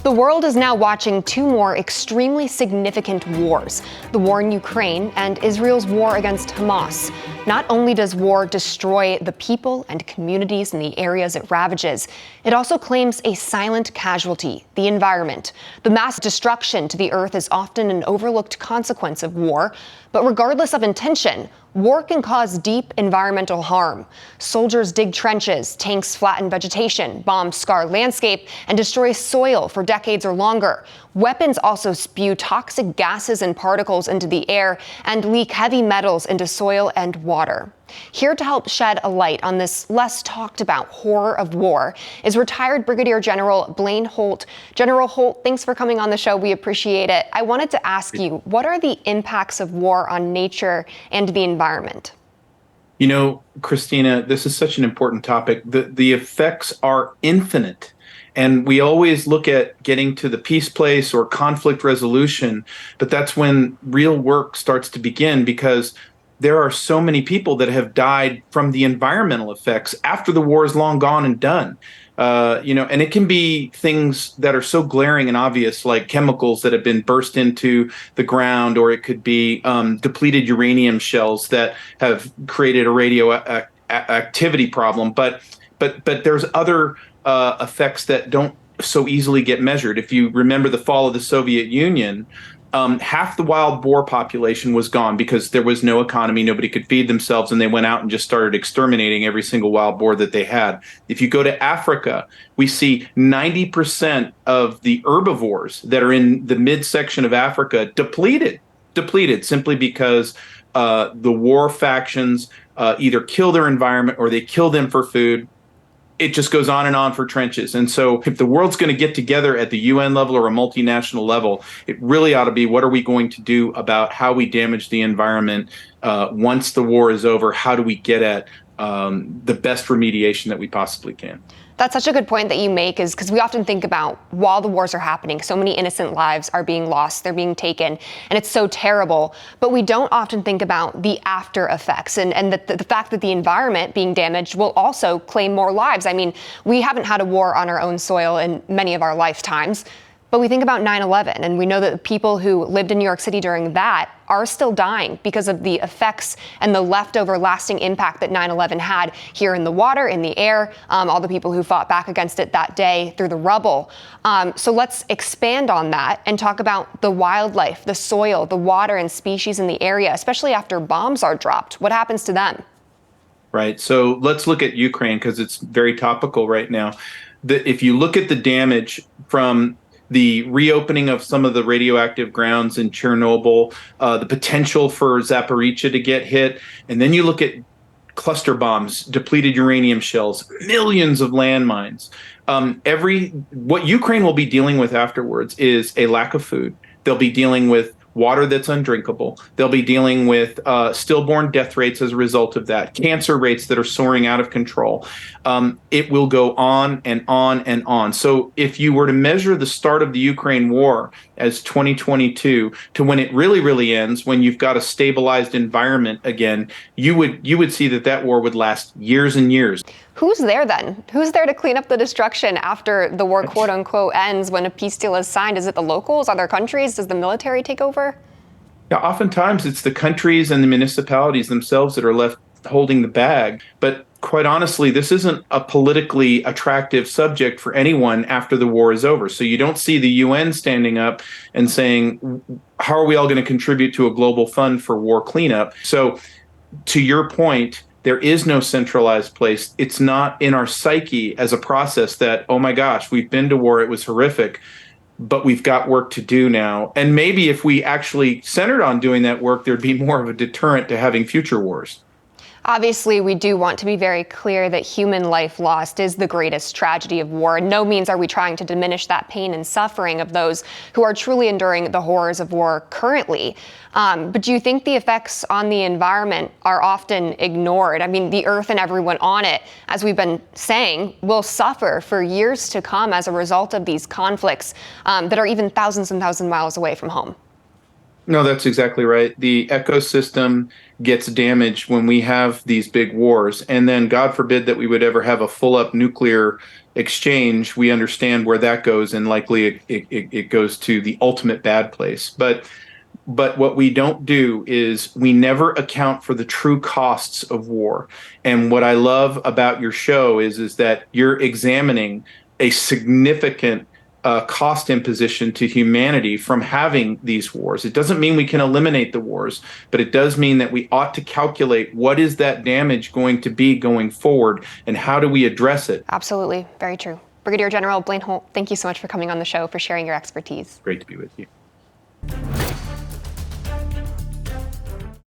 The world is now watching two more extremely significant wars, the war in Ukraine and Israel's war against Hamas. Not only does war destroy the people and communities in the areas it ravages, it also claims a silent casualty, the environment. The mass destruction to the earth is often an overlooked consequence of war, but regardless of intention, war can cause deep environmental harm. Soldiers dig trenches, tanks flatten vegetation, bombs scar landscape, and destroy soil for decades or longer. Weapons also spew toxic gases and particles into the air and leak heavy metals into soil and water. Here to help shed a light on this less talked about horror of war is retired Brigadier General Blaine Holt. General Holt, thanks for coming on the show. We appreciate it. I wanted to ask you, what are the impacts of war on nature and the environment? You know, Christina, this is such an important topic. The effects are infinite. And we always look at getting to the peace place or conflict resolution, but that's when real work starts to begin, because there are so many people that have died from the environmental effects after the war is long gone and done. And it can be things that are so glaring and obvious, like chemicals that have been burst into the ground, or it could be depleted uranium shells that have created a radioactivity problem. But there's other effects that don't so easily get measured. If you remember the fall of the Soviet Union, half the wild boar population was gone because there was no economy, nobody could feed themselves, and they went out and just started exterminating every single wild boar that they had. If you go to Africa, we see 90% of the herbivores that are in the midsection of Africa depleted simply because the war factions either kill their environment or they kill them for food. It just goes on and on for trenches. And so if the world's going to get together at the UN level or a multinational level, it really ought to be, what are we going to do about how we damage the environment once the war is over? How do we get at the best remediation that we possibly can? That's such a good point that you make, is because we often think about, while the wars are happening, so many innocent lives are being lost, they're being taken, and it's so terrible. But we don't often think about the after effects and the fact that the environment being damaged will also claim more lives. I mean, we haven't had a war on our own soil in many of our lifetimes. But we think about 9/11, and we know that the people who lived in New York City during that are still dying because of the effects and the leftover lasting impact that 9/11 had here in the water, in the air, all the people who fought back against it that day through the rubble. So let's expand on that and talk about the wildlife, the soil, the water and species in the area, especially after bombs are dropped. What happens to them? Right. So let's look at Ukraine, because it's very topical right now. If you look at the damage from the reopening of some of the radioactive grounds in Chernobyl, the potential for Zaporizhzhia to get hit, and then you look at cluster bombs, depleted uranium shells, millions of landmines. What Ukraine will be dealing with afterwards is a lack of food. They'll be dealing with water that's undrinkable. They'll be dealing with stillborn death rates as a result of that, cancer rates that are soaring out of control. It will go on and on and on. So if you were to measure the start of the Ukraine war as 2022 to when it really, really ends, when you've got a stabilized environment again, you would see that war would last years and years. Who's there then? Who's there to clean up the destruction after the war, quote unquote, ends, when a peace deal is signed? Is it the locals, other countries? Does the military take over? Yeah, oftentimes it's the countries and the municipalities themselves that are left holding the bag. But quite honestly, this isn't a politically attractive subject for anyone after the war is over. So you don't see the UN standing up and saying, how are we all going to contribute to a global fund for war cleanup? So to your point, there is no centralized place. It's not in our psyche as a process that, oh my gosh, we've been to war, it was horrific, but we've got work to do now. And maybe if we actually centered on doing that work, there'd be more of a deterrent to having future wars. Obviously, we do want to be very clear that human life lost is the greatest tragedy of war. In no means are we trying to diminish that pain and suffering of those who are truly enduring the horrors of war currently. But do you think the effects on the environment are often ignored? I mean, the earth and everyone on it, as we've been saying, will suffer for years to come as a result of these conflicts that are even thousands and thousands of miles away from home. No, that's exactly right. The ecosystem gets damaged when we have these big wars. And then God forbid that we would ever have a full up nuclear exchange, we understand where that goes, and likely it goes to the ultimate bad place. But what we don't do is we never account for the true costs of war. And what I love about your show is that you're examining a significant cost imposition to humanity from having these wars. It doesn't mean we can eliminate the wars, but it does mean that we ought to calculate what is that damage going to be going forward, and how do we address it. Absolutely. Very true. Brigadier General Blaine Holt, thank you so much for coming on the show, for sharing your expertise. Great to be with you.